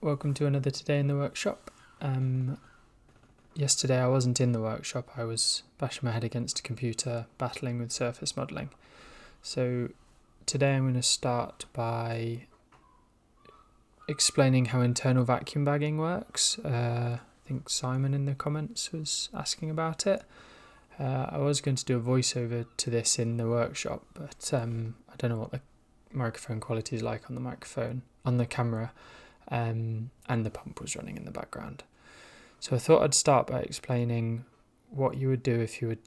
welcome to another Today in the Workshop. Yesterday I wasn't in the workshop, I was bashing my head against a computer, battling with surface modelling. So today I'm going to start by explaining how internal vacuum bagging works. I think Simon in the comments was asking about it. I was going to do a voiceover to this in the workshop, but I don't know what the microphone quality is like on the camera, and the pump was running in the background. So I thought I'd start by explaining what you would do if you were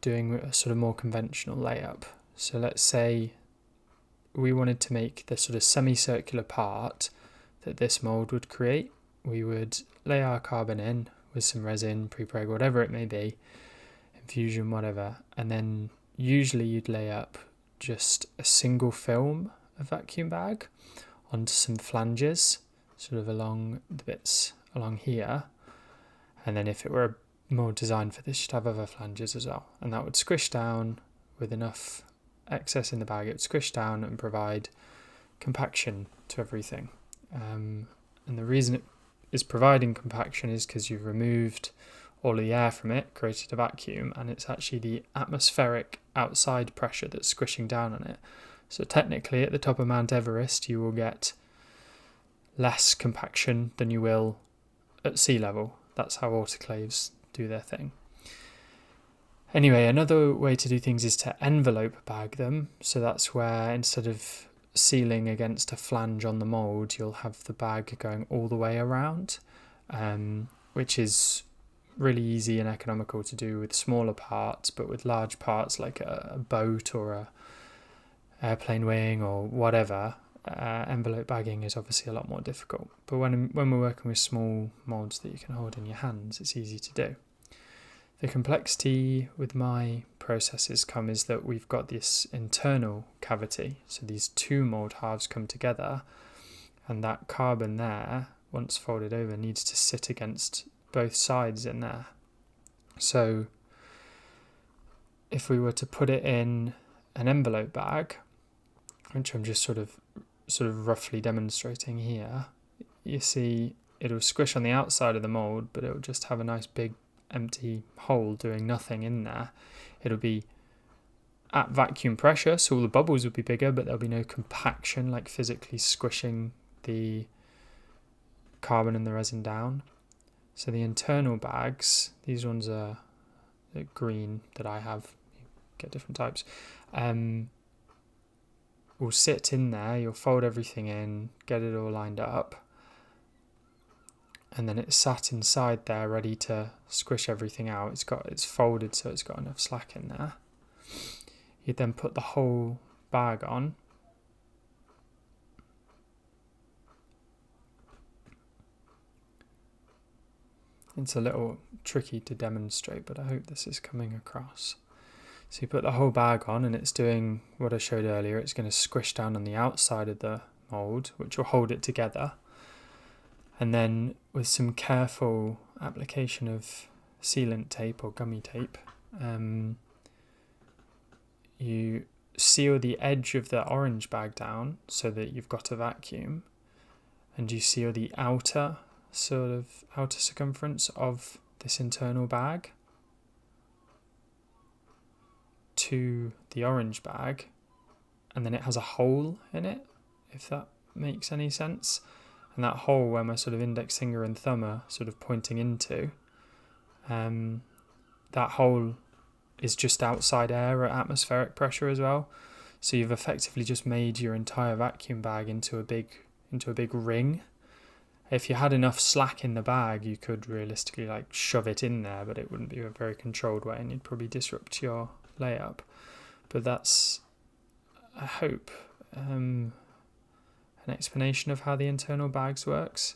doing a sort of more conventional layup. So let's say we wanted to make the sort of semicircular part that this mould would create. We would lay our carbon in with some resin, pre-preg, whatever it may be, infusion, whatever, and then usually you'd lay up just a single film of vacuum bag onto some flanges, sort of along the bits along here, and then if it were more designed for this, you'd have other flanges as well, and that would squish down with enough excess in the bag. It would squish down and provide compaction to everything, and the reason it is providing compaction is because you've removed all of the air from it, created a vacuum, and it's actually the atmospheric outside pressure that's squishing down on it. So technically at the top of Mount Everest you will get less compaction than you will at sea level. That's how autoclaves do their thing. Anyway, another way to do things is to envelope bag them. So that's where instead of sealing against a flange on the mould, you'll have the bag going all the way around, which is really easy and economical to do with smaller parts, but with large parts like a boat or a airplane wing or whatever, envelope bagging is obviously a lot more difficult. But when we're working with small moulds that you can hold in your hands, it's easy to do. The complexity with my processes is that we've got this internal cavity, so these two mould halves come together, and that carbon there, once folded over, needs to sit against both sides in there. So if we were to put it in an envelope bag, which I'm just sort of roughly demonstrating here, you see it'll squish on the outside of the mould, but it'll just have a nice big empty hole doing nothing in there. It'll be at vacuum pressure, so all the bubbles would be bigger, but there'll be no compaction, like physically squishing the carbon and the resin down. So the internal bags, these ones are green that I have, you get different types, will sit in there. You'll fold everything in, get it all lined up, and then it's sat inside there ready to squish everything out. It's folded so it's got enough slack in there. You then put the whole bag on. It's a little tricky to demonstrate, but I hope this is coming across. So you put the whole bag on and it's doing what I showed earlier. It's going to squish down on the outside of the mould, which will hold it together. And then with some careful application of sealant tape or gummy tape, you seal the edge of the orange bag down so that you've got a vacuum, and you seal the outer circumference of this internal bag to the orange bag, and then it has a hole in it, if that makes any sense. And that hole where my sort of index finger and thumb are sort of pointing into, that hole is just outside air at atmospheric pressure as well. So you've effectively just made your entire vacuum bag into a big ring. If you had enough slack in the bag, you could realistically shove it in there, but it wouldn't be a very controlled way and you'd probably disrupt your layup. But that's, I hope, an explanation of how the internal bags works.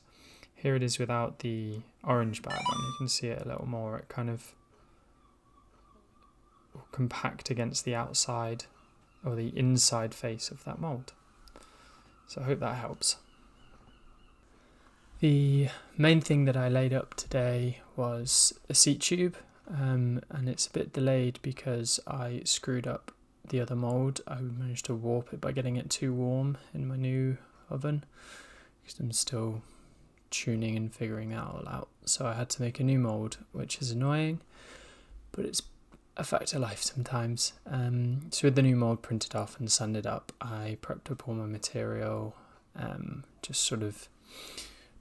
Here it is without the orange bag on. You can see it a little more. It kind of will compact against the outside or the inside face of that mould. So I hope that helps. The main thing that I laid up today was a seat tube, and it's a bit delayed because I screwed up the other mould. I managed to warp it by getting it too warm in my new oven because I'm still tuning and figuring that all out. So I had to make a new mould, which is annoying, but it's a fact of life sometimes. So with the new mould printed off and sanded up, I prepped up all my material, just sort of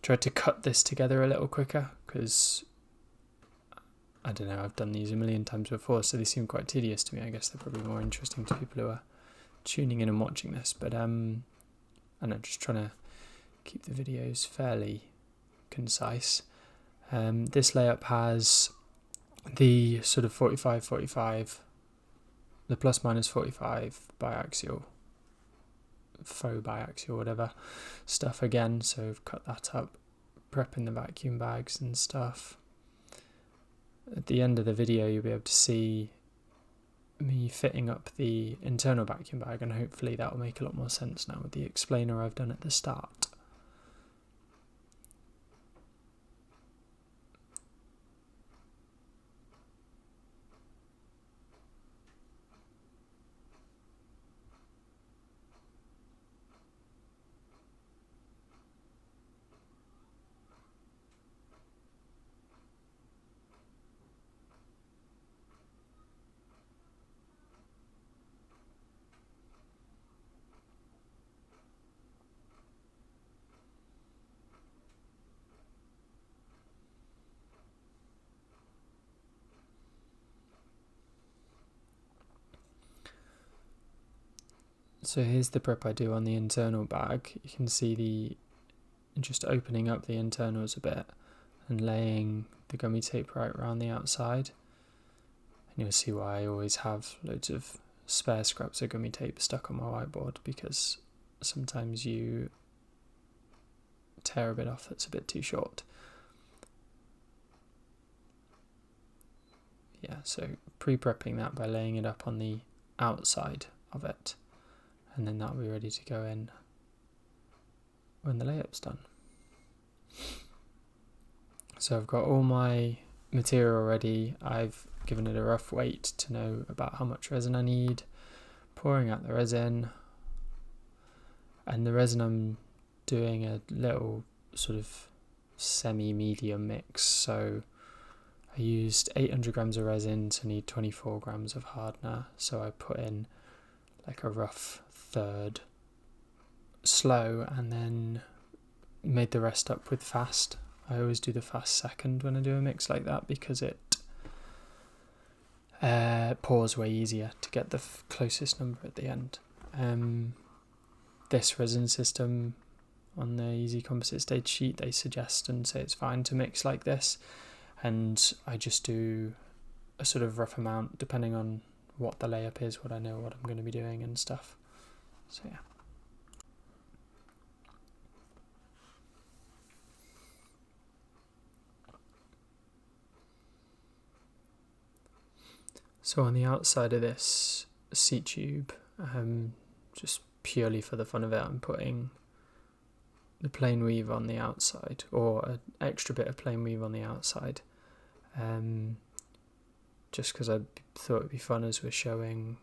tried to cut this together a little quicker, because I don't know, I've done these a million times before, so they seem quite tedious to me. I guess they're probably more interesting to people who are tuning in and watching this, but I don't know, just trying to keep the videos fairly concise. This layup has the sort of 45-45, the plus minus 45 biaxial, faux biaxial, whatever stuff again, so I've cut that up, prepping the vacuum bags and stuff. At the end of the video you'll be able to see me fitting up the internal vacuum bag, and hopefully that will make a lot more sense now with the explainer I've done at the start. So here's the prep I do on the internal bag. You can see just opening up the internals a bit and laying the gummy tape right around the outside. And you'll see why I always have loads of spare scraps of gummy tape stuck on my whiteboard, because sometimes you tear a bit off that's a bit too short. Yeah, so pre-prepping that by laying it up on the outside of it, and then that'll be ready to go in when the layup's done. So I've got all my material ready. I've given it a rough weight to know about how much resin I need, pouring out the resin, and the resin I'm doing a little sort of semi-medium mix. So I used 800 grams of resin to need 24 grams of hardener, so I put in like a rough third slow and then made the rest up with fast. I always do the fast second when I do a mix like that, because it pours way easier to get the closest number at the end. This resin system on the Easy Composite Stage sheet, they suggest and say it's fine to mix like this, and I just do a sort of rough amount depending on what the layup is, what I know what I'm going to be doing and stuff. So yeah. So on the outside of this seat tube, just purely for the fun of it, I'm putting the plain weave on the outside, or an extra bit of plain weave on the outside, just because I thought it'd be fun as we're showing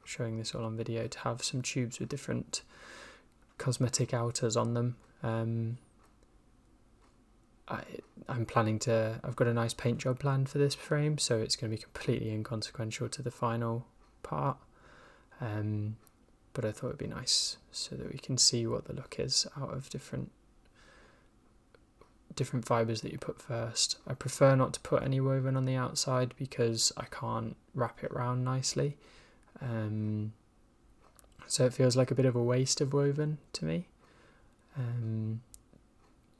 this all on video to have some tubes with different cosmetic outers on them. I'm planning to, I've got a nice paint job planned for this frame, so it's going to be completely inconsequential to the final part, but I thought it'd be nice so that we can see what the look is out of different fibres that you put first. I prefer not to put any woven on the outside because I can't wrap it round nicely, so it feels like a bit of a waste of woven to me.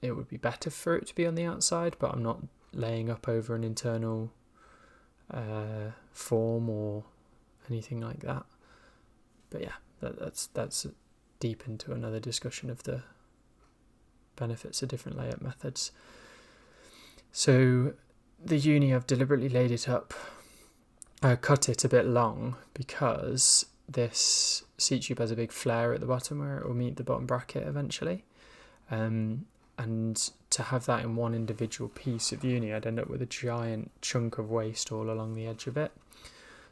It would be better for it to be on the outside, but I'm not laying up over an internal form or anything like that. But yeah, that's deep into another discussion of the benefits of different layup methods. So the uni, I've deliberately laid it up, cut it a bit long, because this seat tube has a big flare at the bottom where it will meet the bottom bracket eventually. And to have that in one individual piece of uni, I'd end up with a giant chunk of waste all along the edge of it.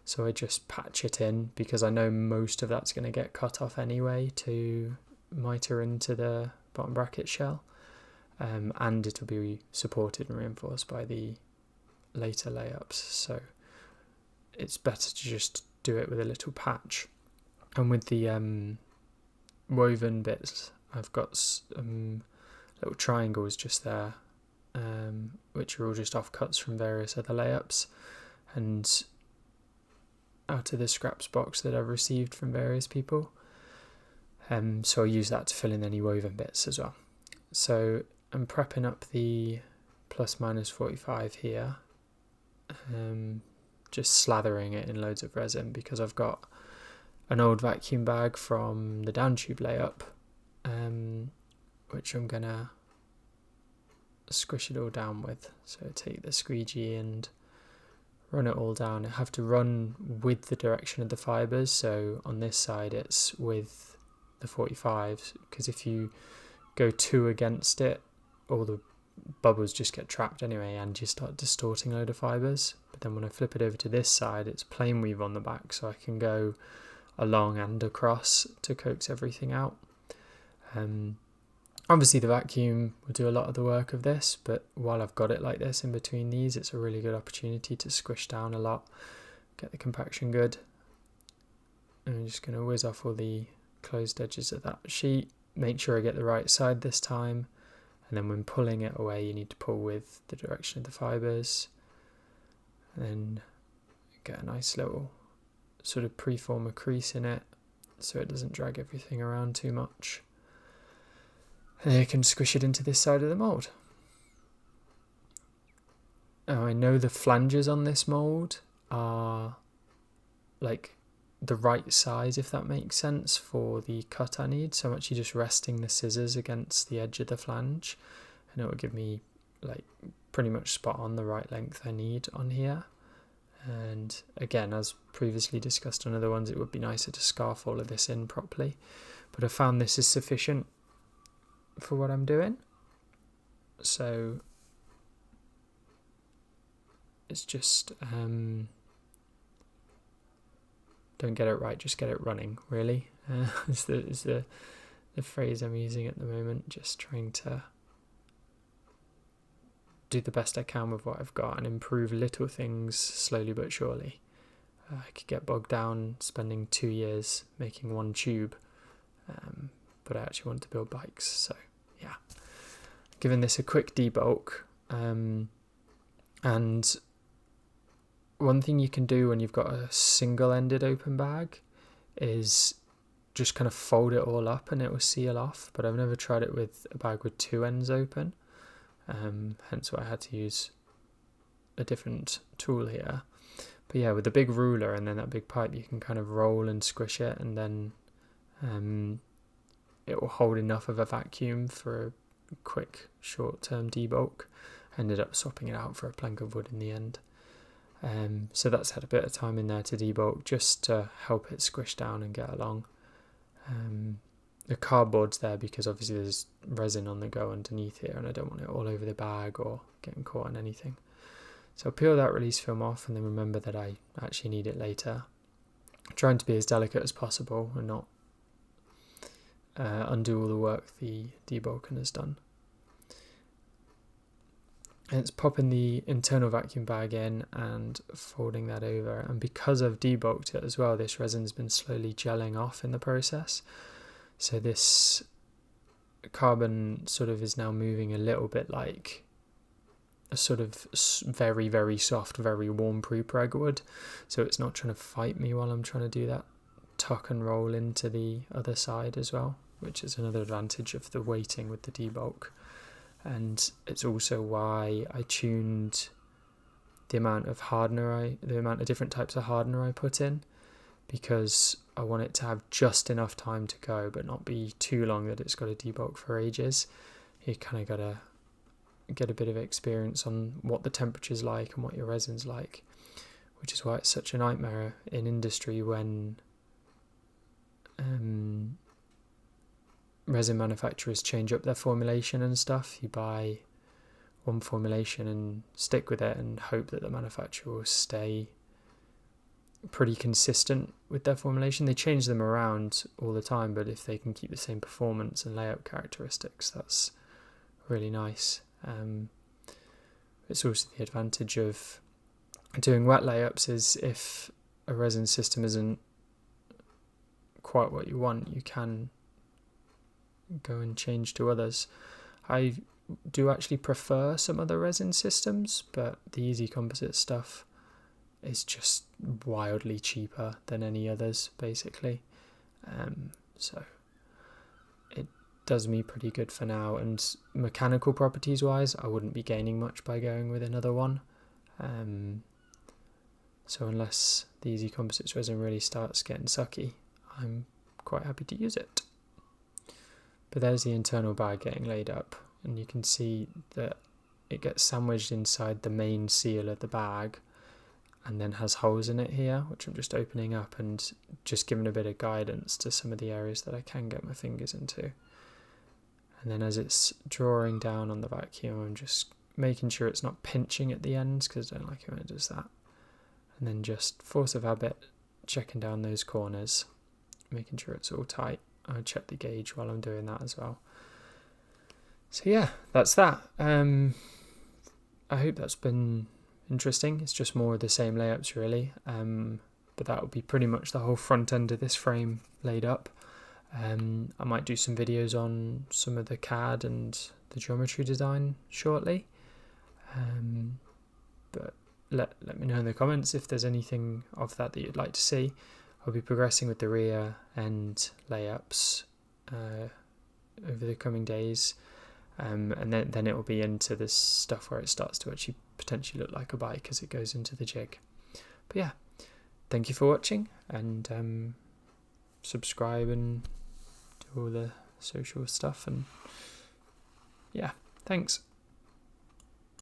So I just patch it in, because I know most of that's going to get cut off anyway to miter into the bottom bracket shell. and it'll be supported and reinforced by the later layups, so it's better to just do it with a little patch. And with the woven bits, I've got little triangles just there, which are all just offcuts from various other layups and out of the scraps box that I've received from various people. So I'll use that to fill in any woven bits as well. So I'm prepping up the ±45 here, just slathering it in loads of resin because I've got an old vacuum bag from the down tube layup, which I'm gonna squish it all down with. So take the squeegee and run it all down. I have to run with the direction of the fibres, so on this side it's with the 45s, because if you go too against it, all the bubbles just get trapped anyway and you start distorting a load of fibres. But then when I flip it over to this side, it's plain weave on the back, so I can go along and across to coax everything out. Obviously the vacuum will do a lot of the work of this, but while I've got it like this in between these, it's a really good opportunity to squish down a lot, get the compaction good. And I'm just going to whiz off all the closed edges of that sheet, make sure I get the right side this time, and then when pulling it away you need to pull with the direction of the fibres, and then get a nice little sort of preform a crease in it so it doesn't drag everything around too much. And then you can squish it into this side of the mould. Now I know the flanges on this mould are like the right size, if that makes sense, for the cut I need, so I'm actually just resting the scissors against the edge of the flange and it will give me like pretty much spot on the right length I need on here. And again, as previously discussed on other ones, it would be nicer to scarf all of this in properly, but I found this is sufficient for what I'm doing. So it's just don't get it right, just get it running, really. Is the phrase I'm using at the moment. Just trying to do the best I can with what I've got and improve little things slowly but surely. I could get bogged down spending 2 years making one tube, but I actually want to build bikes, so yeah. Giving this a quick debulk, and one thing you can do when you've got a single-ended open bag is just kind of fold it all up and it will seal off, but I've never tried it with a bag with two ends open, hence why I had to use a different tool here. But yeah, with the big ruler and then that big pipe, you can kind of roll and squish it, and then it will hold enough of a vacuum for a quick short-term debulk. I ended up swapping it out for a plank of wood in the end. So that's had a bit of time in there to debulk, just to help it squish down and get along. The cardboard's there because obviously there's resin on the go underneath here and I don't want it all over the bag or getting caught on anything. So I'll peel that release film off and then remember that I actually need it later. I'm trying to be as delicate as possible and not undo all the work the debulking has done. And it's popping the internal vacuum bag in and folding that over. And because I've debulked it as well, this resin's been slowly gelling off in the process. So this carbon sort of is now moving a little bit like a sort of very, very soft, very warm pre-preg would. So it's not trying to fight me while I'm trying to do that tuck and roll into the other side as well, which is another advantage of the weighting with the debulk. And it's also why I tuned the amount of different types of hardener I put in, because I want it to have just enough time to go, but not be too long that it's got to debulk for ages. You kind of got to get a bit of experience on what the temperature's like and what your resin's like, which is why it's such a nightmare in industry when resin manufacturers change up their formulation and stuff. You buy one formulation and stick with it and hope that the manufacturer will stay pretty consistent with their formulation. They change them around all the time, but if they can keep the same performance and layout characteristics, that's really nice. It's also the advantage of doing wet layups is if a resin system isn't quite what you want, you can go and change to others. I do actually prefer some other resin systems, but the Easy Composite stuff is just wildly cheaper than any others, basically. So it does me pretty good for now, and mechanical properties wise, I wouldn't be gaining much by going with another one. So unless the Easy Composites resin really starts getting sucky, I'm quite happy to use it. But there's the internal bag getting laid up, and you can see that it gets sandwiched inside the main seal of the bag and then has holes in it here, which I'm just opening up and just giving a bit of guidance to some of the areas that I can get my fingers into. And then as it's drawing down on the vacuum, I'm just making sure it's not pinching at the ends, because I don't like it when it does that. And then just force of habit, checking down those corners, making sure it's all tight. I'll check the gauge while I'm doing that as well. So yeah, that's that. I hope that's been interesting. It's just more of the same layups really, but that will be pretty much the whole front end of this frame laid up. I might do some videos on some of the CAD and the geometry design shortly, but let me know in the comments if there's anything of that you'd like to see. I'll be progressing with the rear end layups over the coming days, and then it will be into this stuff where it starts to actually potentially look like a bike as it goes into the jig. But yeah, thank you for watching, and subscribe and do all the social stuff, and yeah, thanks.